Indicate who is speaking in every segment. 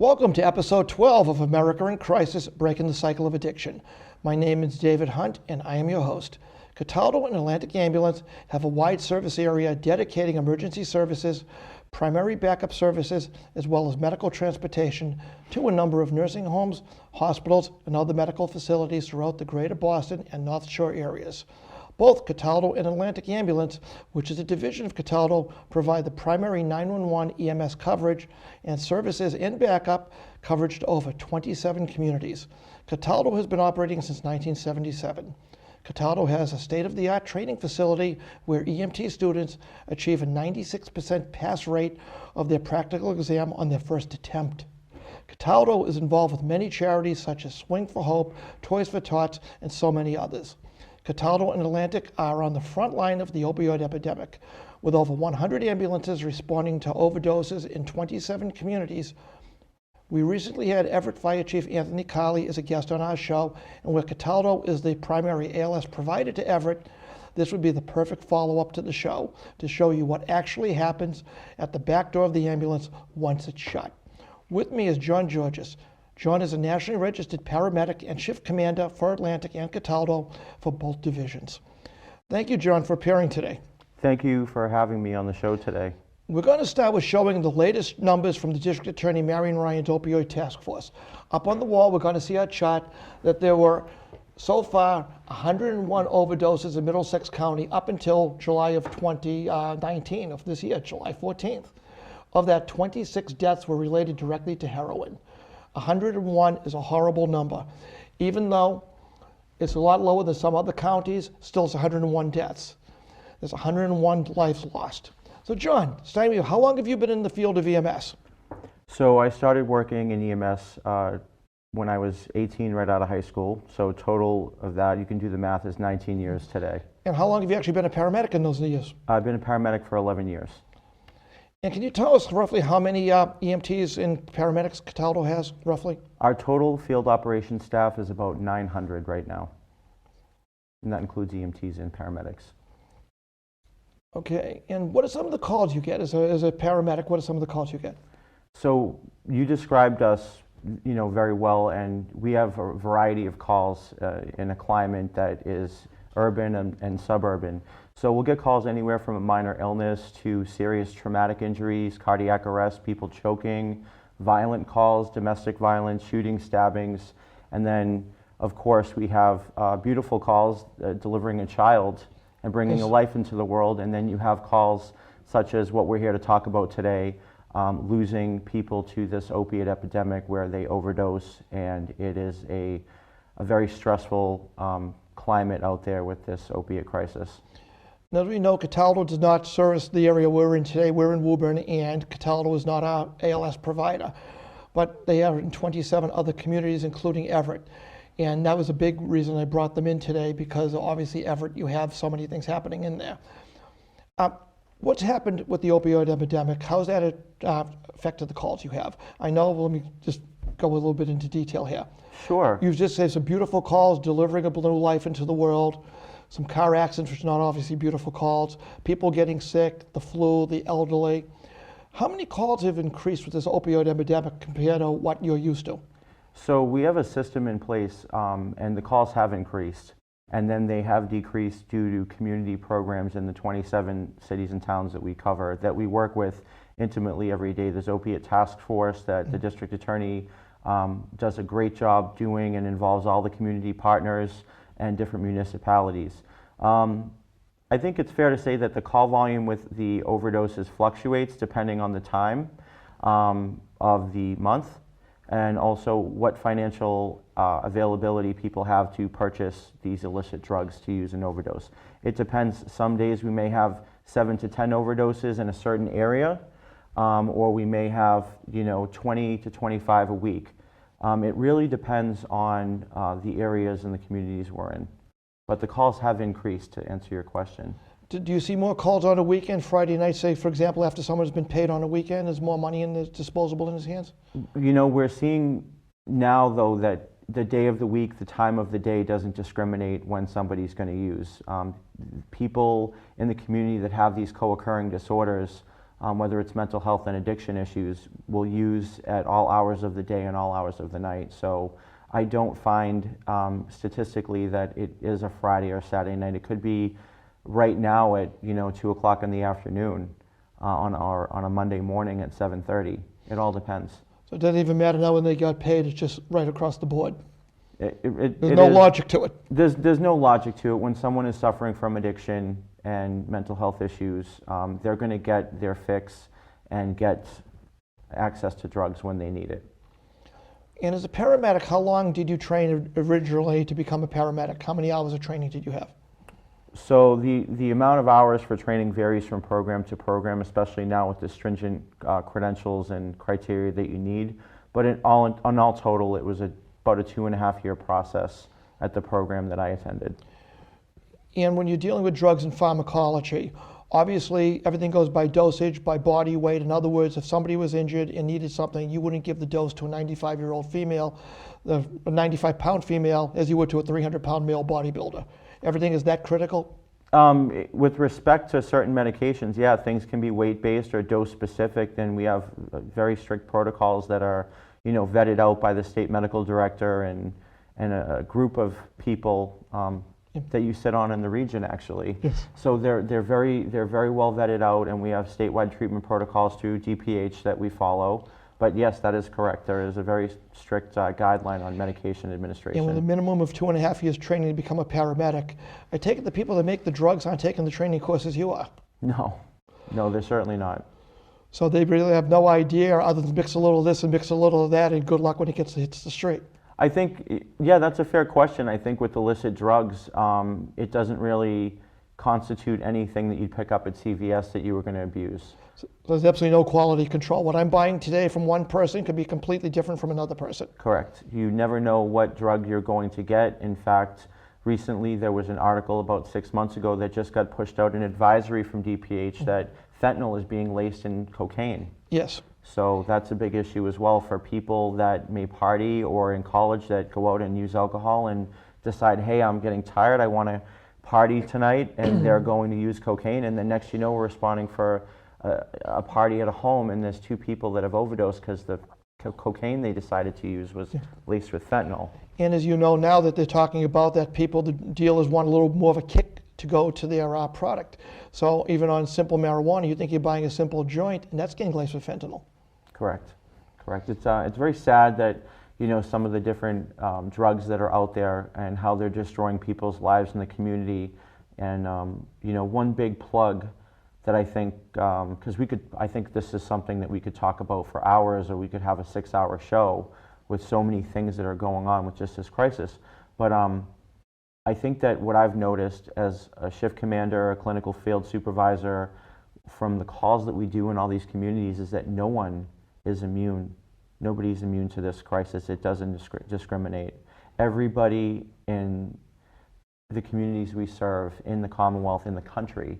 Speaker 1: Welcome to episode 12 of America in Crisis, Breaking the Cycle of Addiction. My name is David Hunt, and I am your host. Cataldo and Atlantic Ambulance have a wide service area dedicating emergency services, primary backup services, as well as medical transportation to a number of nursing homes, hospitals, and other medical facilities throughout the greater Boston and North Shore areas. Both Cataldo and Atlantic Ambulance, which is a division of Cataldo, provide the primary 911 EMS coverage and services and backup coverage to over 27 communities. Cataldo has been operating since 1977. Cataldo has a state-of-the-art training facility where EMT students achieve a 96% pass rate of their practical exam on their first attempt. Cataldo is involved with many charities such as Swing for Hope, Toys for Tots, and so many others. Cataldo and Atlantic are on the front line of the opioid epidemic, with over 100 ambulances responding to overdoses in 27 communities. We recently had Everett Fire Chief Anthony Carley as a guest on our show, and where Cataldo is the primary ALS provider to Everett, this would be the perfect follow-up to the show to show you what actually happens at the back door of the ambulance once it's shut. With me is John Georges. John is a nationally registered paramedic and shift commander for Atlantic and Cataldo for both divisions. Thank you, John, for appearing today.
Speaker 2: Thank you for having me on the show today.
Speaker 1: We're going to start with showing the latest numbers from the District Attorney Marion Ryan's Opioid Task Force. Up on the wall, we're going to see our chart that there were, so far, 101 overdoses in Middlesex County up until July of 2019, of this year, July 14th. Of that, 26 deaths were related directly to heroin. 101 is a horrible number. Even though it's a lot lower than some other counties, still it's 101 deaths. There's 101 lives lost. So John, Stymi, how long have you been in the field of EMS?
Speaker 2: So I started working in EMS when I was 18, right out of high school. So total of that, you can do the math, is 19 years today.
Speaker 1: And how long have you actually been a paramedic in those years?
Speaker 2: I've been a paramedic for 11 years.
Speaker 1: And can you tell us roughly how many EMTs and paramedics Cataldo has, roughly?
Speaker 2: Our total field operations staff is about 900 right now. And that includes EMTs and paramedics.
Speaker 1: Okay, and what are some of the calls you get as a paramedic? What are some of the calls you get?
Speaker 2: So you described us, very well, and we have a variety of calls in a climate that is urban and suburban. So we'll get calls anywhere from a minor illness to serious traumatic injuries, cardiac arrest, people choking, violent calls, domestic violence, shooting, stabbings, and then, of course, we have beautiful calls delivering a child and bringing a life into the world, and then you have calls such as what we're here to talk about today, losing people to this opiate epidemic where they overdose, and it is a very stressful climate out there with this opiate crisis.
Speaker 1: Now, as we know, Cataldo does not service the area we're in today. We're in Woburn, and Cataldo is not our ALS provider. But they are in 27 other communities, including Everett. And that was a big reason I brought them in today, because obviously Everett, you have so many things happening in there. What's happened with the opioid epidemic? How's that affected the calls you have? I know, let me just go a little bit into detail here.
Speaker 2: Sure.
Speaker 1: You've just said some beautiful calls, delivering a new life into the world, some car accidents, which are not obviously beautiful calls, people getting sick, the flu, the elderly. How many calls have increased with this opioid epidemic compared to what you're used to?
Speaker 2: So we have a system in place, and the calls have increased, and then they have decreased due to community programs in the 27 cities and towns that we cover, that we work with intimately every day. There's Opiate Task Force that the district attorney does a great job doing, and involves all the community partners and different municipalities. I think it's fair to say that the call volume with the overdoses fluctuates depending on the time of the month, and also what financial availability people have to purchase these illicit drugs to use an overdose. It depends. Some days we may have 7 to 10 overdoses in a certain area, or we may have 20 to 25 a week. It really depends on the areas and the communities we're in. But the calls have increased, to answer your question.
Speaker 1: Do you see more calls on a weekend, Friday night, say, for example, after someone's been paid on a weekend, is more money in the disposable in his hands?
Speaker 2: We're seeing now, though, that the day of the week, the time of the day doesn't discriminate when somebody's going to use. People in the community that have these co-occurring disorders whether it's mental health and addiction issues, will use at all hours of the day and all hours of the night. So I don't find statistically that it is a Friday or Saturday night. It could be right now at 2 o'clock in the afternoon on a Monday morning at 7:30. It all depends.
Speaker 1: So it doesn't even matter now when they got paid, it's just right across the board. There's
Speaker 2: It
Speaker 1: no
Speaker 2: is-
Speaker 1: logic to it.
Speaker 2: There's no logic to it. When someone is suffering from addiction and mental health issues, they're going to get their fix and get access to drugs when they need it.
Speaker 1: And as a paramedic, how long did you train originally to become a paramedic? How many hours of training did you have?
Speaker 2: So the amount of hours for training varies from program to program, especially now with the stringent credentials and criteria that you need. But on all total, it was about a 2.5-year process at the program that I attended.
Speaker 1: And when you're dealing with drugs and pharmacology, obviously everything goes by dosage, by body weight. In other words, if somebody was injured and needed something, you wouldn't give the dose to a 95-year-old female, a 95-pound female, as you would to a 300-pound male bodybuilder. Everything is that critical?
Speaker 2: With respect to certain medications, yeah, things can be weight-based or dose-specific. Then we have very strict protocols that are, vetted out by the state medical director and a group of people that you sit on in the region, actually.
Speaker 1: Yes.
Speaker 2: So they're very well vetted out, and we have statewide treatment protocols through DPH that we follow. But yes, that is correct. There is a very strict guideline on medication administration.
Speaker 1: And with a minimum of 2.5 years training to become a paramedic, I take it the people that make the drugs aren't taking the training courses you are.
Speaker 2: No, they're certainly not.
Speaker 1: So they really have no idea other than mix a little of this and mix a little of that, and good luck when it hits the street.
Speaker 2: I think, yeah, that's a fair question. I think with illicit drugs, it doesn't really constitute anything that you'd pick up at CVS that you were going to abuse.
Speaker 1: So there's absolutely no quality control. What I'm buying today from one person could be completely different from another person.
Speaker 2: Correct. You never know what drug you're going to get. In fact, recently there was an article about 6 months ago that just got pushed out, an advisory from DPH that fentanyl is being laced in cocaine.
Speaker 1: Yes.
Speaker 2: So that's a big issue as well for people that may party or in college that go out and use alcohol and decide, hey, I'm getting tired, I want to party tonight, and they're going to use cocaine, and then next we're responding for a party at a home, and there's 2 people that have overdosed because the cocaine they decided to use was laced with fentanyl.
Speaker 1: And as you know now that they're talking about that, the dealers want a little more of a kick to go to their product. So even on simple marijuana, you think you're buying a simple joint, and that's getting laced with fentanyl.
Speaker 2: Correct. It's very sad that some of the different drugs that are out there and how they're destroying people's lives in the community. And one big plug that I think, because I think this is something that we could talk about for hours, or we could have a 6-hour show with so many things that are going on with just this crisis. But I think that what I've noticed as a shift commander, a clinical field supervisor, from the calls that we do in all these communities, is that no one is immune. Nobody's immune to this crisis. It doesn't discriminate. Everybody in the communities we serve, in the Commonwealth, in the country,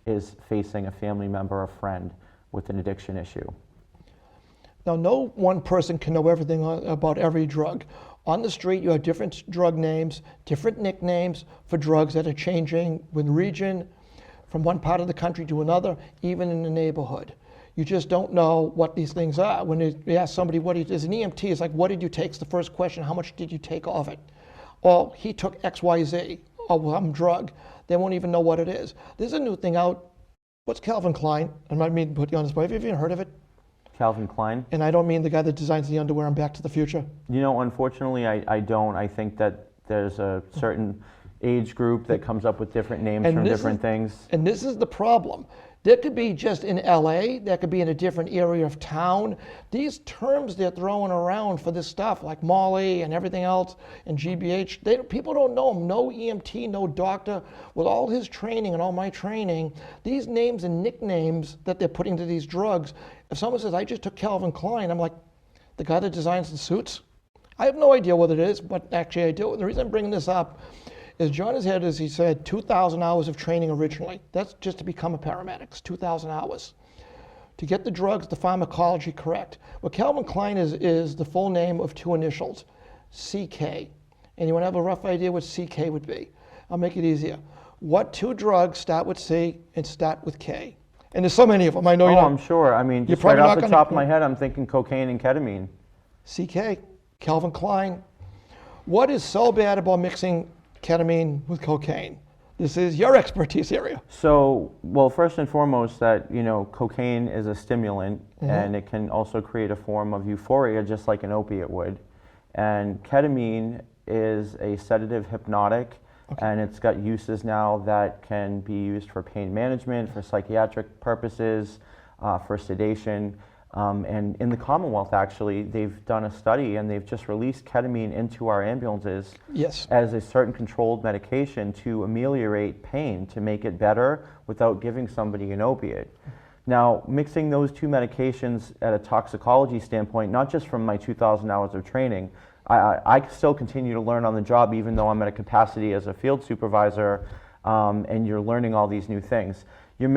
Speaker 2: is facing a family member or friend with an addiction issue.
Speaker 1: Now, no one person can know everything about every drug. On the street, you have different drug names, different nicknames for drugs that are changing with region, from one part of the country to another, even in the neighborhood. You just don't know what these things are. When you ask somebody as an EMT, it's like, what did you take? It's the first question, how much did you take of it? Or he took XYZ, or some drug. They won't even know what it is. There's a new thing out. What's Calvin Klein? I might mean to put you on the spot. Have you even heard of it?
Speaker 2: Calvin Klein?
Speaker 1: And I don't mean the guy that designs the underwear on Back to the Future.
Speaker 2: Unfortunately, I don't. I think that there's a certain age group that comes up with different names from different things.
Speaker 1: And this is the problem. There could be just in LA, that could be in a different area of town. These terms they're throwing around for this stuff, like Molly and everything else, and GBH, people don't know them. No EMT, no doctor. With all his training and all my training, these names and nicknames that they're putting to these drugs, if someone says, I just took Calvin Klein, I'm like, the guy that designs the suits? I have no idea what it is, but actually I do. And the reason I'm bringing this up is John has had, as he said, 2,000 hours of training originally. That's just to become a paramedic, it's 2,000 hours. To get the drugs, the pharmacology correct. Well, Calvin Klein is the full name of 2 initials, CK. Anyone have a rough idea what CK would be? I'll make it easier. What 2 drugs start with C and start with K? And there's so many of them. I know
Speaker 2: Oh,
Speaker 1: you're
Speaker 2: I'm sure. I mean,
Speaker 1: you're
Speaker 2: just right
Speaker 1: probably
Speaker 2: off
Speaker 1: not
Speaker 2: the
Speaker 1: gonna-
Speaker 2: top of my head, I'm thinking cocaine and ketamine.
Speaker 1: CK, Calvin Klein. What is so bad about mixing ketamine with cocaine? This is your expertise area.
Speaker 2: So, well, first and foremost, that, cocaine is a stimulant, and it can also create a form of euphoria, just like an opiate would. And ketamine is a sedative hypnotic, and it's got uses now that can be used for pain management, for psychiatric purposes, for sedation. And in the Commonwealth, actually, they've done a study and they've just released ketamine into our ambulances
Speaker 1: Yes.
Speaker 2: as a certain controlled medication to ameliorate pain, to make it better without giving somebody an opiate. Now, mixing those two medications at a toxicology standpoint, not just from my 2,000 hours of training, I still continue to learn on the job, even though I'm at a capacity as a field supervisor, and you're learning all these new things. You're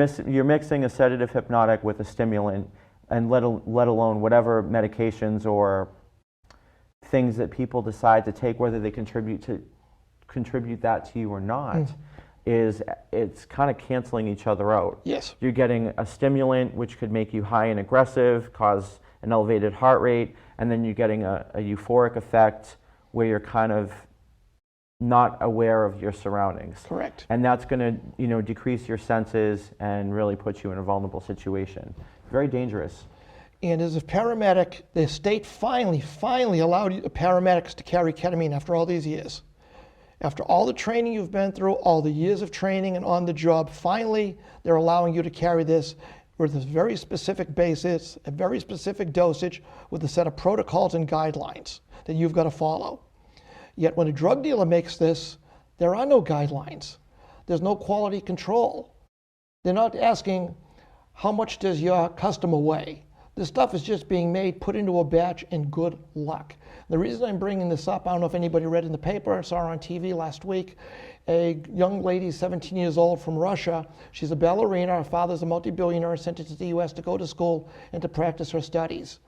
Speaker 2: mixing a sedative hypnotic with a stimulant, and let alone whatever medications or things that people decide to take, whether they contribute that to you or not, it's kind of canceling each other out.
Speaker 1: Yes.
Speaker 2: You're getting a stimulant which could make you high and aggressive, cause an elevated heart rate, and then you're getting a euphoric effect where you're kind of not aware of your surroundings.
Speaker 1: Correct.
Speaker 2: And that's going to, decrease your senses and really put you in a vulnerable situation. Very dangerous.
Speaker 1: And as a paramedic, the state finally allowed paramedics to carry ketamine after all these years. After all the training you've been through, all the years of training and on the job, finally they're allowing you to carry this with a very specific basis, a very specific dosage, with a set of protocols and guidelines that you've got to follow. Yet when a drug dealer makes this, there are no guidelines. There's no quality control. They're not asking, how much does your customer weigh? This stuff is just being made, put into a batch, and good luck. The reason I'm bringing this up, I don't know if anybody read in the paper, saw her on TV last week, a young lady, 17 years old, from Russia. She's a ballerina. Her father's a multi-billionaire, sent her to the US to go to school and to practice her studies.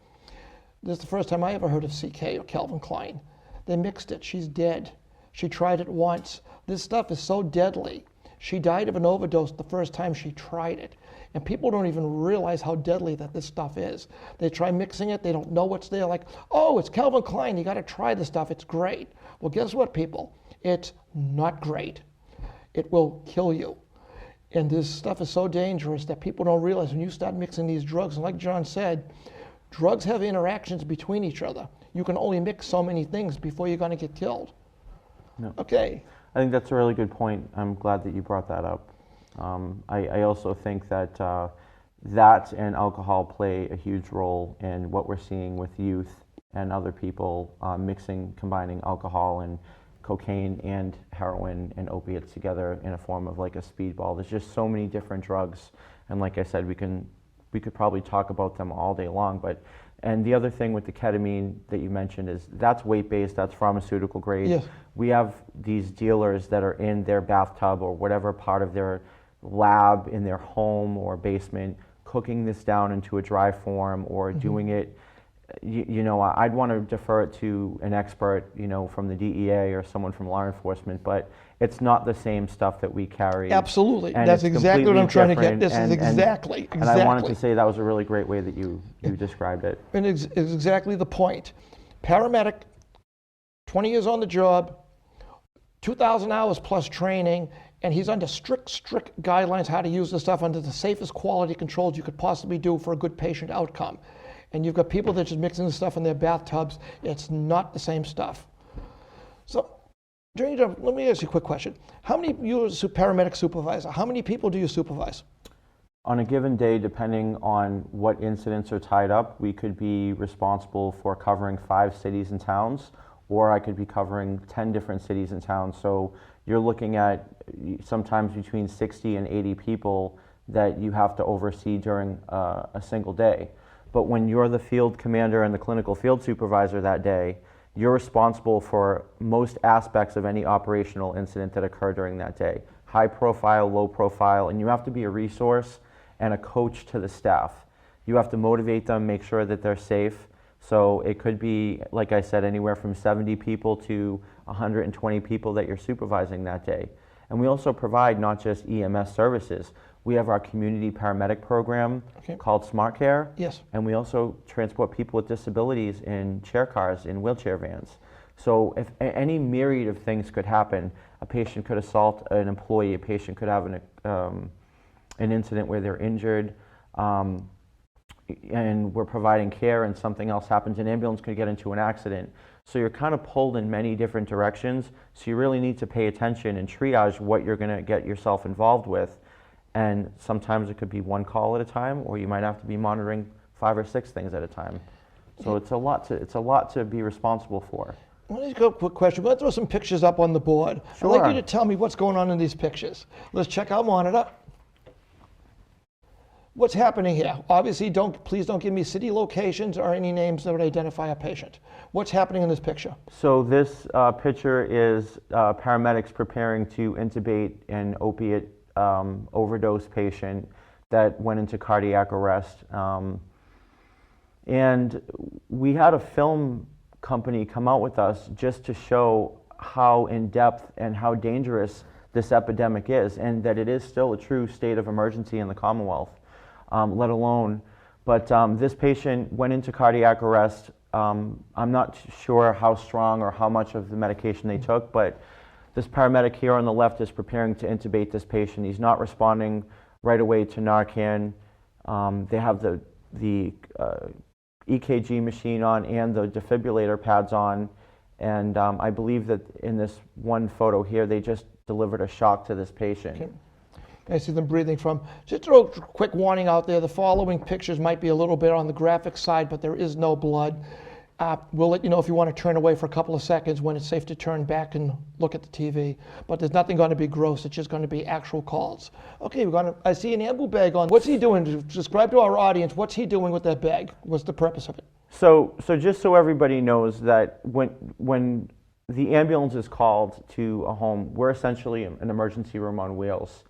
Speaker 1: This is the first time I ever heard of CK or Calvin Klein. They mixed it. She's dead. She tried it once. This stuff is so deadly. She died of an overdose the first time she tried it. And people don't even realize how deadly that this stuff is. They try mixing it. They don't know what's there. Like, oh, it's Calvin Klein. You got to try this stuff. It's great. Well, guess what, people? It's not great. It will kill you. And this stuff is so dangerous that people don't realize when you start mixing these drugs. And like John said, drugs have interactions between each other. You can only mix so many things before you're going to get killed.
Speaker 2: No.
Speaker 1: Okay.
Speaker 2: I think that's a really good point. I'm glad that you brought that up. I also think that that and alcohol play a huge role in what we're seeing with youth and other people combining alcohol and cocaine and heroin and opiates together in a form of like a speedball. There's just so many different drugs, and like I said, we could probably talk about them all day long. And the other thing with the ketamine that you mentioned is that's weight-based, that's pharmaceutical grade.
Speaker 1: Yes.
Speaker 2: We have these dealers that are in their bathtub or whatever part of their lab in their home or basement, cooking this down into a dry form or doing it. I'd want to defer it to an expert, from the DEA or someone from law enforcement, but it's not the same stuff that we carry.
Speaker 1: Absolutely.
Speaker 2: And
Speaker 1: That's
Speaker 2: it's
Speaker 1: exactly what I'm trying to get.
Speaker 2: completely
Speaker 1: This is
Speaker 2: different,
Speaker 1: exactly.
Speaker 2: And I wanted to say that was a really great way that you described it.
Speaker 1: And it's exactly the point. Paramedic, 20 years on the job, 2,000 hours plus training, and he's under strict guidelines how to use this stuff under the safest quality controls you could possibly do for a good patient outcome. And you've got people that are just mixing this stuff in their bathtubs. It's not the same stuff. So, let me ask you a quick question. How many, you as a paramedic supervisor, how many people do you supervise?
Speaker 2: On a given day, depending on what incidents are tied up, we could be responsible for covering 5 cities and towns, or I could be covering 10 different cities and towns. So you're looking at sometimes between 60 and 80 people that you have to oversee during a single day. But when you're the field commander and the clinical field supervisor that day, you're responsible for most aspects of any operational incident that occurred during that day. High profile, low profile, and you have to be a resource and a coach to the staff. You have to motivate them, make sure that they're safe. So it could be, like I said, anywhere from 70 people to 120 people that you're supervising that day. And we also provide not just EMS services. We have our community paramedic program called Smart Care.
Speaker 1: Yes.
Speaker 2: And we also transport people with disabilities in chair cars, in wheelchair vans. So if any myriad of things could happen, a patient could assault an employee, a patient could have an incident where they're injured, and we're providing care and something else happens, an ambulance could get into an accident. So you're kind of pulled in many different directions. So you really need to pay attention and triage what you're going to get yourself involved with. And sometimes it could be one call at a time, or you might have to be monitoring 5 or 6 things at a time. So it's a lot to be responsible for.
Speaker 1: Let me go a quick question. We're going to throw some pictures up on the board.
Speaker 2: Sure.
Speaker 1: I'd like you to tell me what's going on in these pictures. Let's check our monitor. What's happening here? Obviously, please don't give me city locations or any names that would identify a patient. What's happening in this picture?
Speaker 2: So this picture is paramedics preparing to intubate an opiate overdose patient that went into cardiac arrest. And we had a film company come out with us just to show how in-depth and how dangerous this epidemic is, and that it is still a true state of emergency in the Commonwealth. Let alone, but this patient went into cardiac arrest. I'm not sure how strong or how much of the medication they took, but this paramedic here on the left is preparing to intubate this patient. He's not responding right away to Narcan. They have the EKG machine on and the defibrillator pads on, and I believe that in this one photo here, they just delivered a shock to this patient.
Speaker 1: Okay. I see them breathing from. Just throw a quick warning out there. The following pictures might be a little bit on the graphic side, but there is no blood. We'll let you know if you want to turn away for a couple of seconds when it's safe to turn back and look at the TV. But there's nothing going to be gross. It's just going to be actual calls. Okay, I see an ambu bag on. What's he doing? Describe to our audience, what's he doing with that bag? What's the purpose of it?
Speaker 2: So just so everybody knows that when the ambulance is called to a home, we're essentially an emergency room on wheels.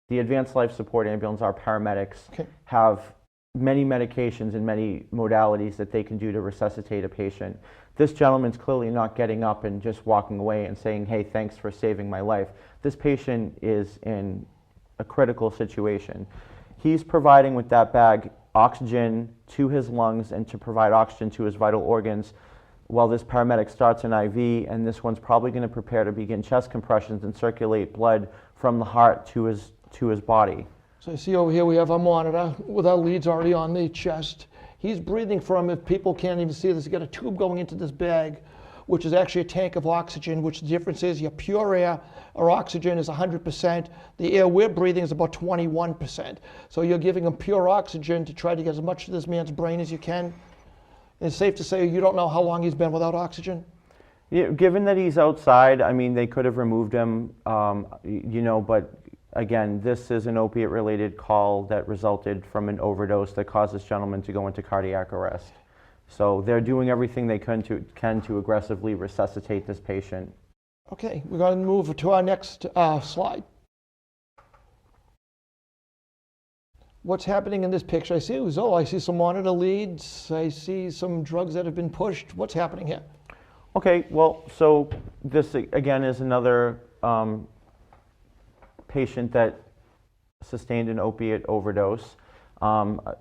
Speaker 2: The advanced life support ambulance, our paramedics, have many medications and many modalities that they can do to resuscitate a patient. This gentleman's clearly not getting up and just walking away and saying, hey, thanks for saving my life. This patient is in a critical situation. He's providing with that bag oxygen to his lungs and to provide oxygen to his vital organs while this paramedic starts an IV, and this one's probably going to prepare to begin chest compressions and circulate blood from the heart to his body.
Speaker 1: So you see over here we have our monitor with our leads already on the chest. He's breathing from, if people can't even see this, he's got a tube going into this bag, which is actually a tank of oxygen, which the difference is your pure air or oxygen is 100%. The air we're breathing is about 21%. So you're giving him pure oxygen to try to get as much of this man's brain as you can. And it's safe to say you don't know how long he's been without oxygen?
Speaker 2: Yeah, given that he's outside, I mean, they could have removed him, but again, this is an opiate-related call that resulted from an overdose that caused this gentleman to go into cardiac arrest. So they're doing everything they can to aggressively resuscitate this patient.
Speaker 1: Okay, we're going to move to our next slide. What's happening in this picture? I see some monitor leads. I see some drugs that have been pushed. What's happening here?
Speaker 2: Okay, well, so this again is another patient that sustained an opiate overdose.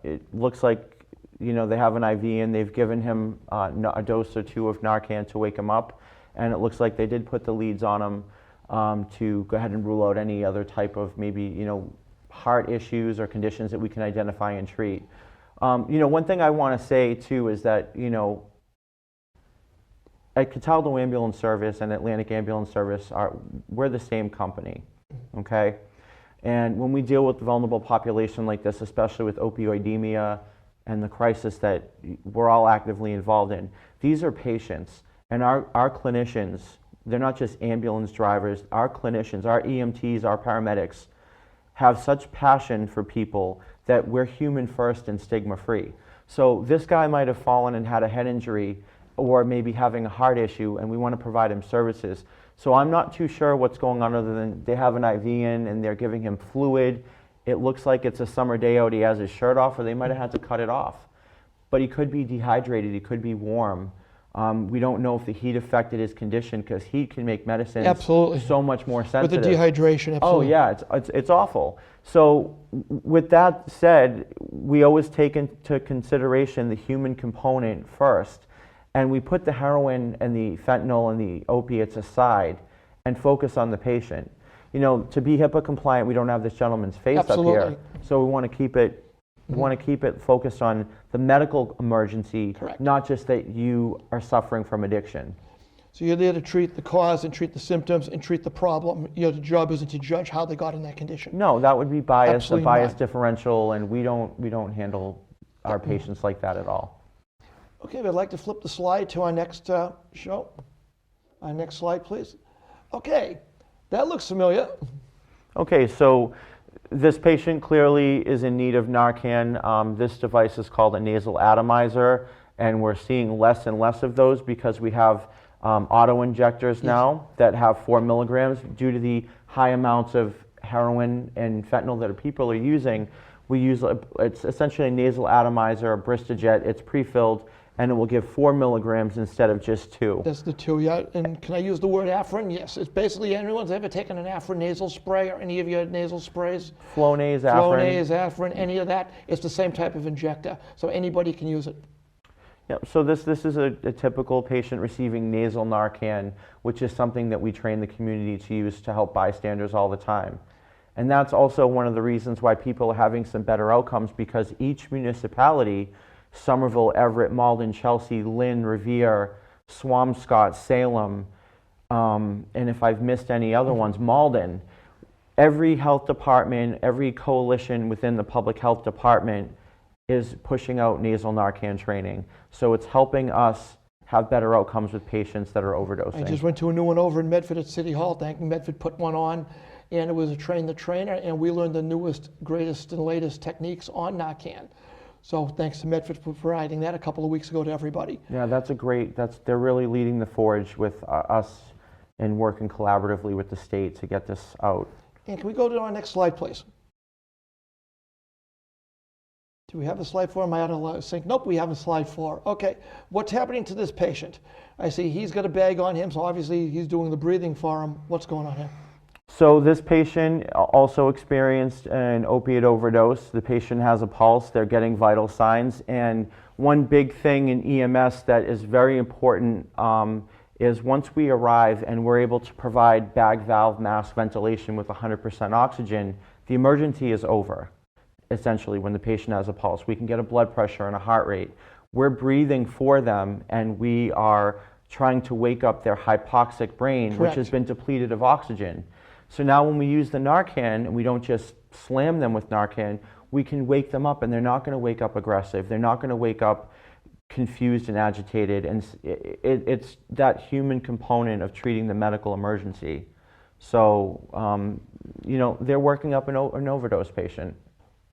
Speaker 2: It looks like, they have an IV and they've given him a dose or 2 of Narcan to wake him up, and it looks like they did put the leads on him to go ahead and rule out any other type of maybe, heart issues or conditions that we can identify and treat. One thing I want to say too is that, at Cataldo Ambulance Service and Atlantic Ambulance Service, we're the same company. Okay, and when we deal with the vulnerable population like this, especially with opioidemia and the crisis that we're all actively involved in, these are patients, and our clinicians, they're not just ambulance drivers, our clinicians, our EMTs, our paramedics have such passion for people that we're human first and stigma free. So this guy might have fallen and had a head injury or maybe having a heart issue, and we want to provide him services. So I'm not too sure what's going on other than they have an IV in and they're giving him fluid. It looks like it's a summer day out, he has his shirt off, or they might have had to cut it off. But he could be dehydrated, he could be warm. We don't know if the heat affected his condition, because heat can make medicines
Speaker 1: Absolutely.
Speaker 2: so much more
Speaker 1: With
Speaker 2: sensitive.
Speaker 1: the dehydration,
Speaker 2: Oh
Speaker 1: absolutely.
Speaker 2: yeah, it's awful. So with that said, we always take into consideration the human component first, and we put the heroin and the fentanyl and the opiates aside and focus on the patient. You know, to be HIPAA compliant, we don't have this gentleman's face up
Speaker 1: Absolutely.
Speaker 2: here, so we want to keep it. We want to keep it focused on the medical emergency,
Speaker 1: Correct.
Speaker 2: not just that you are suffering from addiction.
Speaker 1: So you're there to treat the cause and treat the symptoms and treat the problem. Your job isn't to judge how they got in that condition.
Speaker 2: No, that would be bias,
Speaker 1: Absolutely
Speaker 2: a bias
Speaker 1: not.
Speaker 2: differential, and we don't handle our patients like that at all.
Speaker 1: Okay, I'd like to flip the slide to our next show. Our next slide, please. Okay, that looks familiar.
Speaker 2: Okay, so this patient clearly is in need of Narcan. This device is called a nasal atomizer, and we're seeing less and less of those because we have auto injectors now that have 4 milligrams. Due to the high amounts of heroin and fentanyl that people are using, we use it's essentially a nasal atomizer, a Bristojet. It's pre-filled, and it will give 4 milligrams instead of just 2.
Speaker 1: That's the 2, yeah. And can I use the word Afrin? Yes, it's basically anyone's ever taken an Afrin nasal spray or any of your nasal sprays.
Speaker 2: Flonase, Afrin.
Speaker 1: Flonase, Afrin, any of that. It's the same type of injector, so anybody can use it.
Speaker 2: Yep. So this is a typical patient receiving nasal Narcan, which is something that we train the community to use to help bystanders all the time. And that's also one of the reasons why people are having some better outcomes, because each municipality, Somerville, Everett, Malden, Chelsea, Lynn, Revere, Swampscott, Salem, and if I've missed any other ones, Malden, every health department, every coalition within the public health department is pushing out nasal Narcan training. So it's helping us have better outcomes with patients that are overdosing.
Speaker 1: I just went to a new one over in Medford at City Hall. Thank you. Medford put one on, and it was a train the trainer, and we learned the newest, greatest, and latest techniques on Narcan. So thanks to Medford for providing that a couple of weeks ago to everybody.
Speaker 2: Yeah, they're really leading the forge with us and working collaboratively with the state to get this out.
Speaker 1: And can we go to our next slide, please? Do we have a slide 4? Am I out of sync? Nope, we have a slide 4. Okay, what's happening to this patient? I see he's got a bag on him, so obviously he's doing the breathing for him. What's going on here?
Speaker 2: So this patient also experienced an opiate overdose. The patient has a pulse, they're getting vital signs, and one big thing in EMS that is very important is once we arrive and we're able to provide bag valve mask ventilation with 100% oxygen, the emergency is over. Essentially, when the patient has a pulse, we can get a blood pressure and a heart rate. We're breathing for them, and we are trying to wake up their hypoxic brain,
Speaker 1: Correct.
Speaker 2: which has been depleted of oxygen. So now when we use the Narcan, and we don't just slam them with Narcan, we can wake them up, and they're not going to wake up aggressive. They're not going to wake up confused and agitated, and it's that human component of treating the medical emergency. So, you know, they're working up an overdose patient.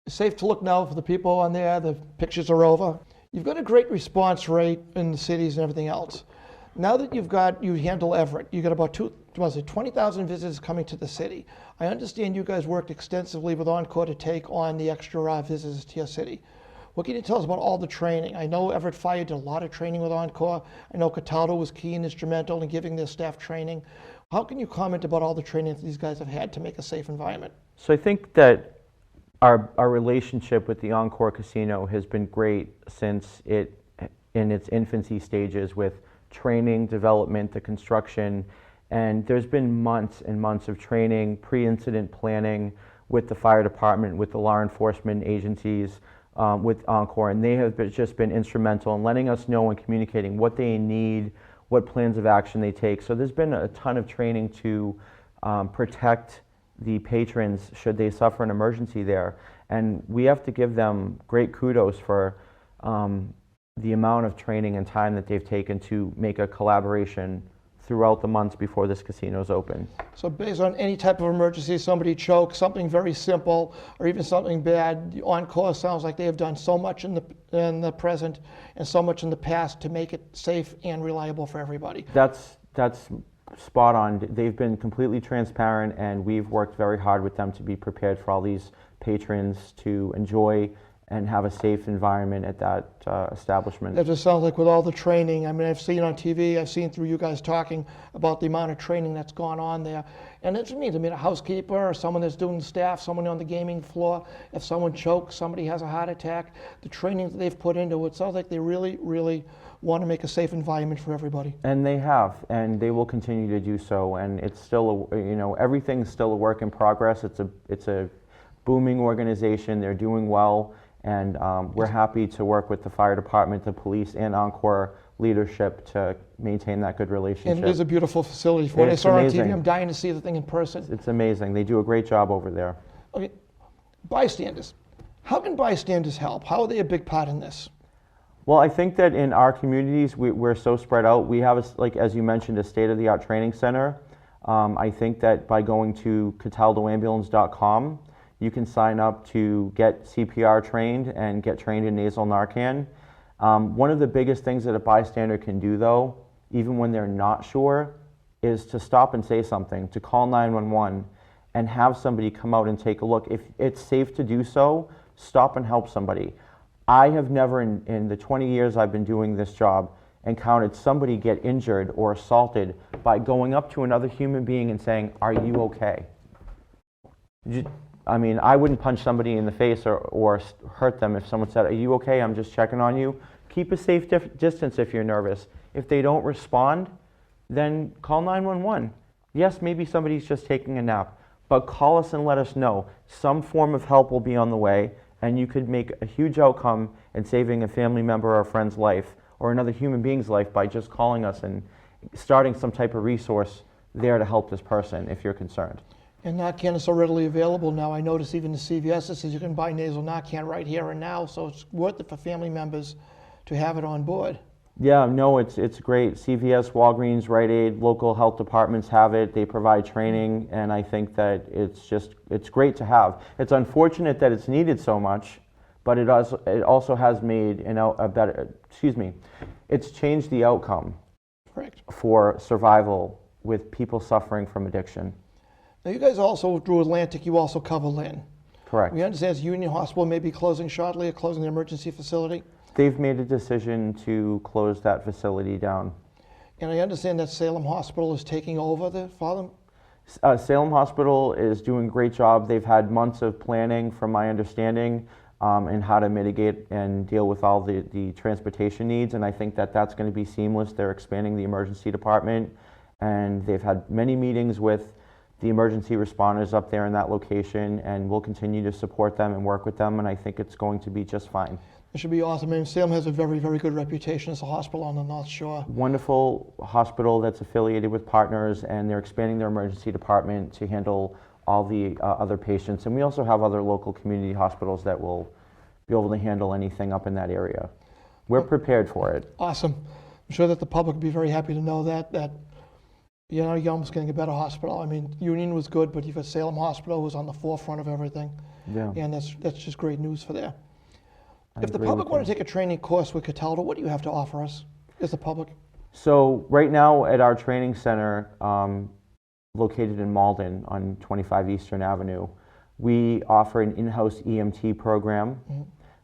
Speaker 1: Safe to look now for the people on there. The pictures are over. You've got a great response rate in the cities and everything else. Now that you handle Everett, you've got about 20,000 visitors coming to the city. I understand you guys worked extensively with Encore to take on the extra visitors to your city. What can you tell us about all the training? I know Everett Fire did a lot of training with Encore. I know Cataldo was key and instrumental in giving their staff training. How can you comment about all the training that these guys have had to make a safe environment?
Speaker 2: So I think that our relationship with the Encore Casino has been great since in its infancy stages, with training, development, the construction, and there's been months and months of training, pre-incident planning with the fire department, with the law enforcement agencies, with Encore, and they have just been instrumental in letting us know and communicating what they need, what plans of action they take. So there's been a ton of training to protect the patrons should they suffer an emergency there, and we have to give them great kudos for the amount of training and time that they've taken to make a collaboration throughout the months before this casino's open.
Speaker 1: So based on any type of emergency, somebody chokes, something very simple, or even something bad, the Encore sounds like they have done so much in the present and so much in the past to make it safe and reliable for everybody.
Speaker 2: That's spot on. They've been completely transparent, and we've worked very hard with them to be prepared for all these patrons to enjoy and have a safe environment at that establishment.
Speaker 1: That just sounds like with all the training, I mean, I've seen on TV, I've seen through you guys talking about the amount of training that's gone on there. And it means, I mean, a housekeeper or someone that's doing staff, someone on the gaming floor, if someone chokes, somebody has a heart attack, the training that they've put into it sounds like they really, really want to make a safe environment for everybody.
Speaker 2: And they have, and they will continue to do so. And it's still, everything's still a work in progress. It's a booming organization. They're doing well. And we're happy to work with the fire department, the police, and Encore leadership to maintain that good relationship.
Speaker 1: And it is a beautiful facility. From what I saw on TV, I'm dying to see the thing in person.
Speaker 2: It's amazing. They do a great job over there.
Speaker 1: Okay, bystanders. How can bystanders help? How are they a big part in this?
Speaker 2: Well, I think that in our communities, we're so spread out. We have, as you mentioned, a state-of-the-art training center. I think that by going to cataldoambulance.com, you can sign up to get CPR trained and get trained in nasal Narcan. One of the biggest things that a bystander can do, though, even when they're not sure, is to stop and say something, to call 911 and have somebody come out and take a look. If it's safe to do so, stop and help somebody. I have never, in the 20 years I've been doing this job, encountered somebody get injured or assaulted by going up to another human being and saying, "Are you okay?" I mean, I wouldn't punch somebody in the face or hurt them if someone said, "Are you okay? I'm just checking on you." Keep a safe distance if you're nervous. If they don't respond, then call 911. Yes, maybe somebody's just taking a nap, but call us and let us know. Some form of help will be on the way, and you could make a huge outcome in saving a family member or a friend's life or another human being's life by just calling us and starting some type of resource there to help this person if you're concerned.
Speaker 1: And Narcan is so readily available now. I notice even the CVS says you can buy nasal Narcan right here and now, so it's worth it for family members to have it on board.
Speaker 2: Yeah, no, it's great. CVS, Walgreens, Rite Aid, local health departments have it. They provide training, and I think that it's great to have. It's unfortunate that it's needed so much, but it also has made it's changed the outcome.
Speaker 1: Correct.
Speaker 2: For survival with people suffering from addiction.
Speaker 1: Now you guys also, through Atlantic, you also cover Lynn.
Speaker 2: Correct.
Speaker 1: We understand Union Hospital may be closing shortly or closing the emergency facility.
Speaker 2: They've made a decision to close that facility down.
Speaker 1: And I understand that Salem Hospital is taking over for them?
Speaker 2: Salem Hospital is doing a great job. They've had months of planning, from my understanding, and how to mitigate and deal with all the transportation needs, and I think that that's going to be seamless. They're expanding the emergency department, and they've had many meetings with the emergency responders up there in that location, and we'll continue to support them and work with them, and I think it's going to be just fine.
Speaker 1: It should be awesome. I mean, Salem has a very, very good reputation as a hospital on the North Shore.
Speaker 2: Wonderful hospital that's affiliated with partners, and they're expanding their emergency department to handle all the other patients. And we also have other local community hospitals that will be able to handle anything up in that area. We're prepared for it.
Speaker 1: Awesome. I'm sure that the public will be very happy to know that you're almost getting a better hospital. I mean, Union was good, but you've got Salem Hospital who's on the forefront of everything.
Speaker 2: Yeah.
Speaker 1: And that's just great news for there. If the public want to take a training course with Cataldo, what do you have to offer us as the public?
Speaker 2: So right now at our training center, located in Malden on 25 Eastern Avenue, we offer an in-house EMT program. Mm-hmm.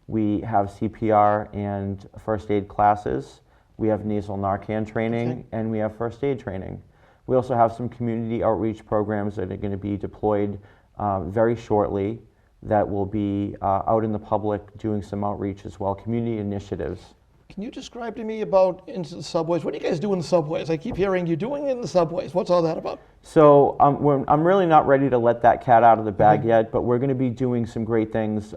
Speaker 2: We have CPR and first aid classes. We have nasal Narcan training, and we have first aid training. We also have some community outreach programs that are going to be deployed very shortly that will be out in the public doing some outreach as well, community initiatives.
Speaker 1: Can you describe to me about into the subways? What do you guys do in the subways? I keep hearing you doing it in the subways. What's all that about?
Speaker 2: So I'm really not ready to let that cat out of the bag yet, but we're going to be doing some great things,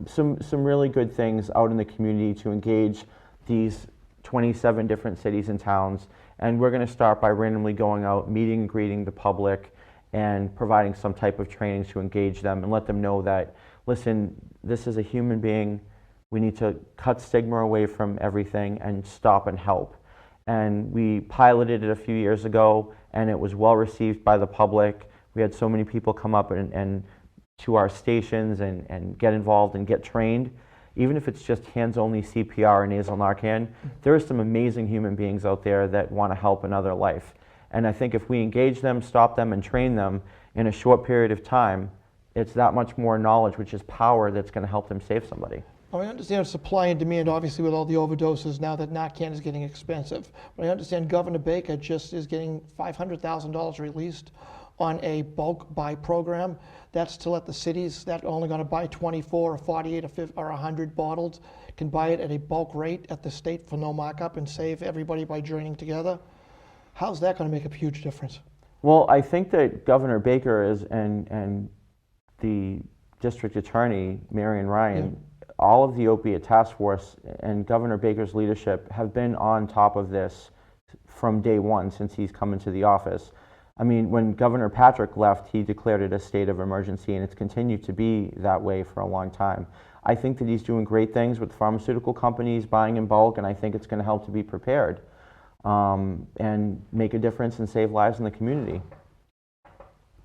Speaker 2: some really good things out in the community to engage these 27 different cities and towns. And we're going to start by randomly going out, meeting and greeting the public, and providing some type of training to engage them and let them know that, listen, this is a human being. We need to cut stigma away from everything and stop and help. And we piloted it a few years ago, and it was well received by the public. We had so many people come up and to our stations and get involved and get trained. Even if it's just hands-only CPR and nasal Narcan, there are some amazing human beings out there that want to help another life. And I think if we engage them, stop them, and train them in a short period of time, it's that much more knowledge, which is power, that's going to help them save somebody.
Speaker 1: I understand supply and demand, obviously, with all the overdoses now that Narcan is getting expensive. But I understand Governor Baker just is getting $500,000 released on a bulk buy program. That's to let the cities that are only going to buy 24 or 48 or 50 or 100 bottles can buy it at a bulk rate at the state for no markup and save everybody by joining together. How's that going to make a huge difference?
Speaker 2: Well, I think that Governor Baker and the district attorney, Marion Ryan, all of the opiate task force and Governor Baker's leadership have been on top of this from day one since he's come into the office. I mean, when Governor Patrick left, he declared it a state of emergency, and it's continued to be that way for a long time. I think that he's doing great things with pharmaceutical companies buying in bulk, and I think it's going to help to be prepared and make a difference and save lives in the community.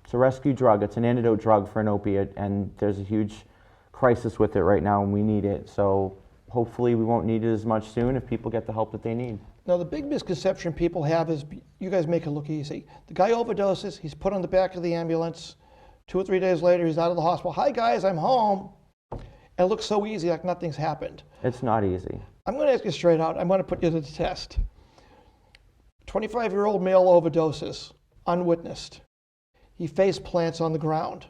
Speaker 2: It's a rescue drug. It's an antidote drug for an opiate, and there's a huge crisis with it right now, and we need it. So hopefully we won't need it as much soon if people get the help that they need.
Speaker 1: Now, the big misconception people have is you guys make it look easy. The guy overdoses, he's put on the back of the ambulance. 2 or 3 days later, he's out of the hospital. Hi, guys, I'm home. And it looks so easy, like nothing's happened.
Speaker 2: It's not easy.
Speaker 1: I'm going to ask you straight out. I'm going to put you to the test. 25-year-old male overdoses, unwitnessed. He face plants on the ground.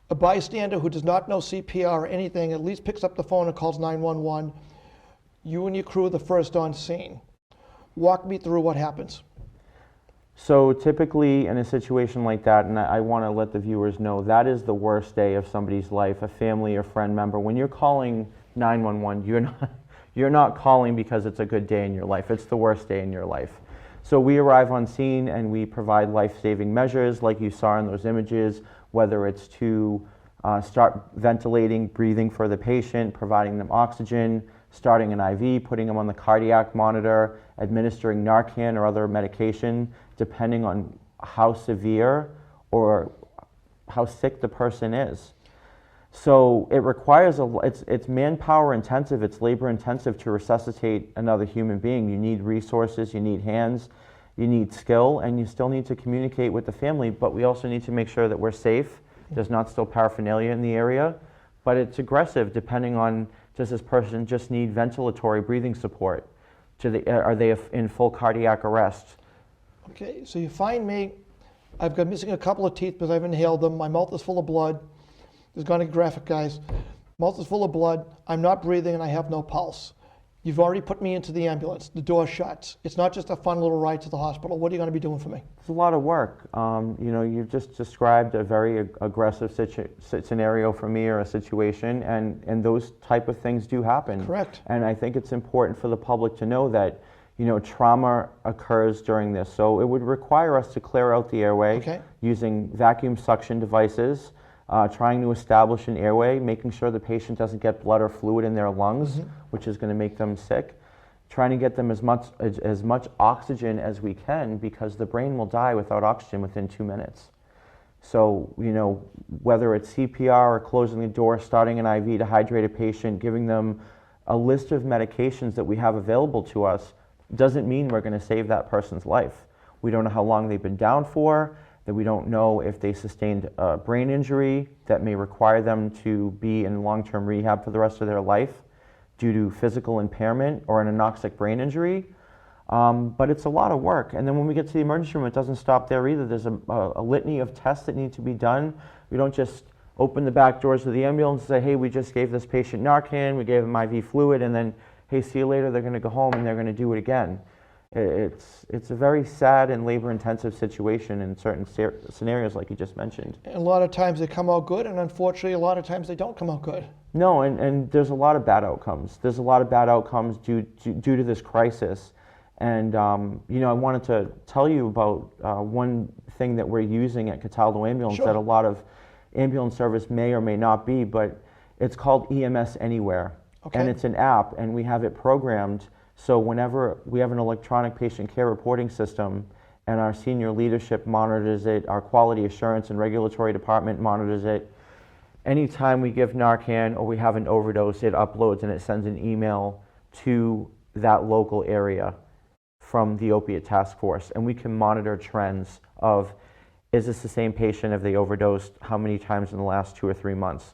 Speaker 1: A bystander who does not know CPR or anything at least picks up the phone and calls 911. You and your crew are the first on scene. Walk me through what happens.
Speaker 2: So typically in a situation like that, and I want to let the viewers know, that is the worst day of somebody's life, a family or friend member. When you're calling 911, you're not calling because it's a good day in your life. It's the worst day in your life. So we arrive on scene and we provide life-saving measures like you saw in those images, whether it's to start ventilating, breathing for the patient, providing them oxygen, starting an IV, putting them on the cardiac monitor, administering Narcan or other medication, depending on how severe or how sick the person is. So it requires it's manpower intensive, it's labor intensive to resuscitate another human being. You need resources, you need hands, you need skill, and you still need to communicate with the family, but we also need to make sure that we're safe. There's not still paraphernalia in the area, but it's aggressive depending on, does this person just need ventilatory breathing support? Are they in full cardiac arrest?
Speaker 1: Okay, so you find me, I've got missing a couple of teeth because I've inhaled them, my mouth is full of blood. There's going to be graphic, guys. Mouth is full of blood, I'm not breathing, and I have no pulse. You've already put me into the ambulance, the door shuts. It's not just a fun little ride to the hospital. What are you going to be doing for me?
Speaker 2: It's a lot of work. You've just described a very aggressive scenario for me, or a situation, and those type of things do happen.
Speaker 1: Correct.
Speaker 2: And I think it's important for the public to know that, trauma occurs during this. So it would require us to clear out the airway using vacuum suction devices, trying to establish an airway, making sure the patient doesn't get blood or fluid in their lungs, which is going to make them sick, trying to get them as much oxygen as we can, because the brain will die without oxygen within 2 minutes. So, whether it's CPR or closing the door, starting an IV to hydrate a patient, giving them a list of medications that we have available to us, doesn't mean we're going to save that person's life. We don't know how long they've been down for, that we don't know if they sustained a brain injury that may require them to be in long-term rehab for the rest of their life due to physical impairment or an anoxic brain injury. But it's a lot of work. And then when we get to the emergency room, it doesn't stop there either. There's a litany of tests that need to be done. We don't just open the back doors of the ambulance and say, hey, we just gave this patient Narcan, we gave them IV fluid, and then, hey, see you later, they're going to go home and they're going to do it again. It's a very sad and labor-intensive situation in certain scenarios like you just mentioned.
Speaker 1: And a lot of times they come out good, and unfortunately a lot of times they don't come out good.
Speaker 2: No, and there's a lot of bad outcomes. There's a lot of bad outcomes due to this crisis. And I wanted to tell you about one thing that we're using at Cataldo Ambulance that a lot of ambulance service may or may not be, but it's called EMS Anywhere. And it's an app, and we have it programmed. So whenever we have an electronic patient care reporting system, and our senior leadership monitors it, our quality assurance and regulatory department monitors it, anytime we give Narcan or we have an overdose, it uploads and it sends an email to that local area from the Opiate Task Force, and we can monitor trends of Is this the same patient? Have they overdosed? How many times in the last 2 or 3 months?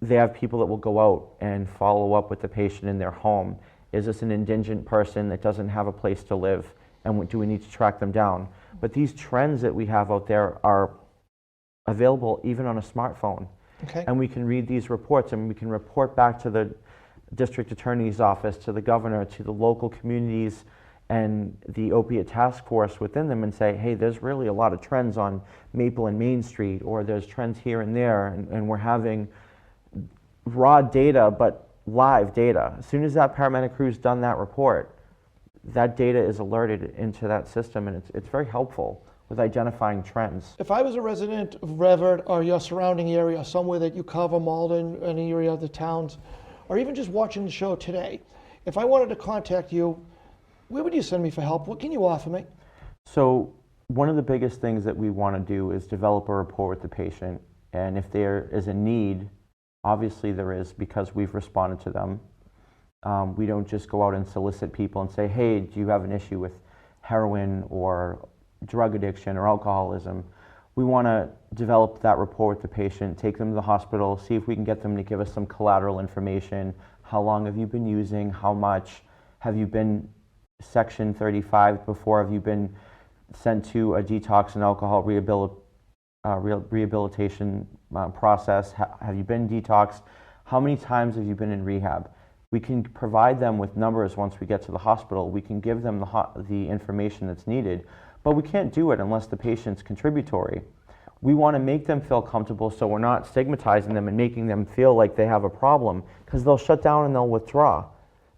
Speaker 2: They have people that will go out and follow up with the patient in their home. Is this an indigent person that doesn't have a place to live? And do we need to track them down? But these trends that we have out there are available even on a smartphone.
Speaker 1: Okay.
Speaker 2: And we can read these reports and we can report back to the district attorney's office, to the governor, to the local communities and the opiate task force within them and say, hey, there's really a lot of trends on Maple and Main Street, or there's trends here and there, and we're having raw data, but live data. As soon as that paramedic crew's done that report, that data is alerted into that system, and it's very helpful with identifying trends.
Speaker 1: If I was a resident of Everett or your surrounding area, somewhere that you cover, Malden, any area of the towns, or even just watching the show today, if I wanted to contact you, where would you send me for help? What can you offer me?
Speaker 2: So one of the biggest things that we want to do is develop a rapport with the patient, and if there is a need, obviously there is, because we've responded to them. We don't just go out and solicit people and say, hey, do you have an issue with heroin or drug addiction or alcoholism? We want to develop that rapport with the patient, take them to the hospital, see if we can get them to give us some collateral information. How long have you been using? How much? Have you been Section 35 before? Have you been sent to a detox and alcohol rehabilitation process? Have you been detoxed? How many times have you been in rehab? We can provide them with numbers once we get to the hospital. We can give them the information that's needed, but we can't do it unless the patient's contributory. We want to make them feel comfortable so we're not stigmatizing them and making them feel like they have a problem, because they'll shut down and they'll withdraw.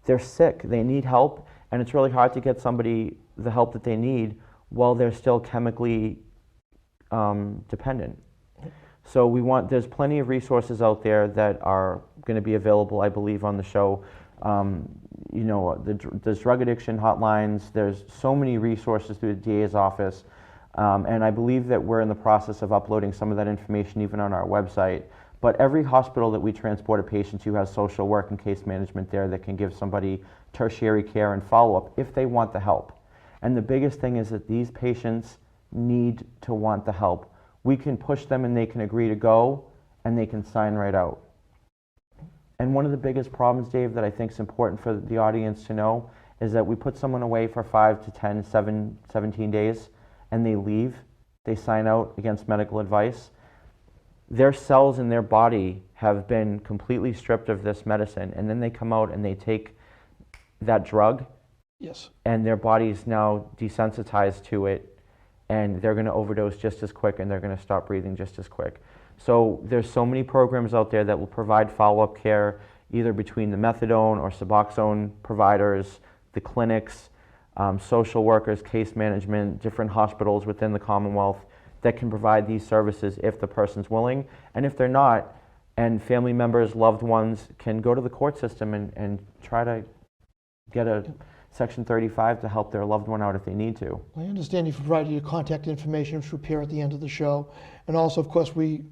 Speaker 2: They're sick, they need help, and it's really hard to get somebody the help that they need while they're still chemically dependent. So there's plenty of resources out there that are going to be available, I believe, on the show. There's drug addiction hotlines. There's so many resources through the DA's office. And I believe that we're in the process of uploading some of that information even on our website. But every hospital that we transport a patient to has social work and case management there that can give somebody tertiary care and follow-up if they want the help. And the biggest thing is that these patients need to want the help. We can push them and they can agree to go and they can sign right out. And one of the biggest problems, Dave, that I think is important for the audience to know is that we put someone away for 5 to 10, 17 days and they leave. They sign out against medical advice. Their cells in their body have been completely stripped of this medicine, and then they come out and they take that drug.
Speaker 1: Yes.
Speaker 2: And their body's now desensitized to it, and they're going to overdose just as quick, and they're going to stop breathing just as quick. So there's so many programs out there that will provide follow-up care, either between the methadone or Suboxone providers, the clinics, social workers, case management, different hospitals within the Commonwealth that can provide these services if the person's willing. And if they're not, and family members, loved ones can go to the court system and try to get a Section 35 to help their loved one out if they need to.
Speaker 1: I understand you've provided your contact information, which will appear at the end of the show. And also, of course, we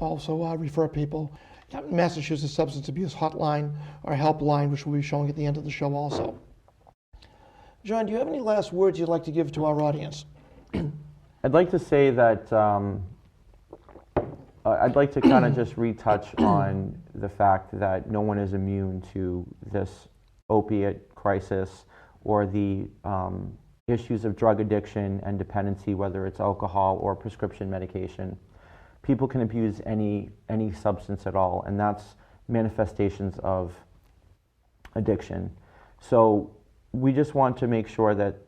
Speaker 1: also refer people to Massachusetts Substance Abuse Hotline or Helpline, which we'll be showing at the end of the show also. John, do you have any last words you'd like to give to our audience?
Speaker 2: I'd like to say that I'd like to kind of just retouch on the fact that no one is immune to this opiate crisis or the issues of drug addiction and dependency, whether it's alcohol or prescription medication. People can abuse any substance at all, and that's manifestations of addiction. So we just want to make sure that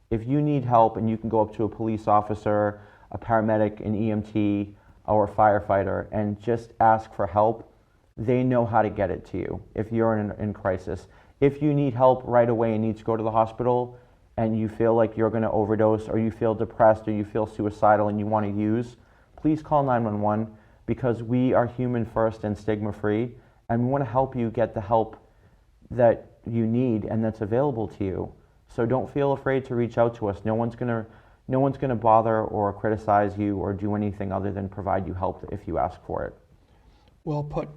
Speaker 2: if you need help and you can go up to a police officer, a paramedic, an EMT, or a firefighter and just ask for help, they know how to get it to you if you're in crisis. If you need help right away and need to go to the hospital and you feel like you're going to overdose, or you feel depressed, or you feel suicidal and you want to use, please call 911, because we are human first and stigma free, and we want to help you get the help that you need and that's available to you. So don't feel afraid to reach out to us. No one's gonna bother or criticize you or do anything other than provide you help if you ask for it.
Speaker 1: Well put.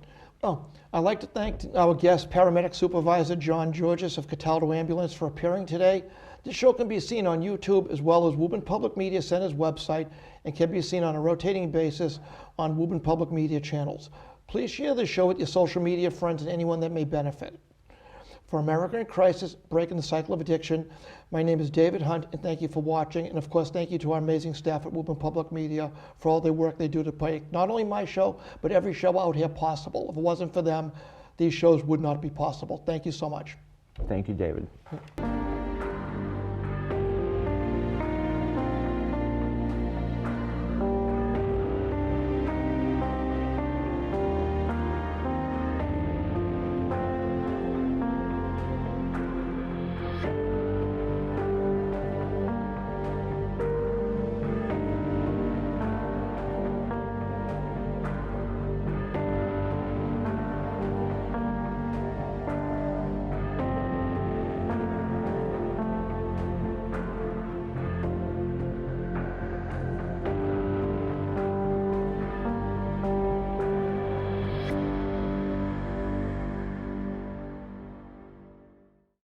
Speaker 1: Oh, I'd like to thank our guest, paramedic supervisor John Georges of Cataldo Ambulance, for appearing today. This show can be seen on YouTube as well as Woburn Public Media Center's website and can be seen on a rotating basis on Woburn Public Media channels. Please share this show with your social media friends and anyone that may benefit. For America in Crisis, Breaking the Cycle of Addiction, my name is David Hunt, and thank you for watching. And of course, thank you to our amazing staff at Woburn Public Media for all the work they do to make not only my show, but every show out here possible. If it wasn't for them, these shows would not be possible. Thank you so much.
Speaker 2: Thank you, David.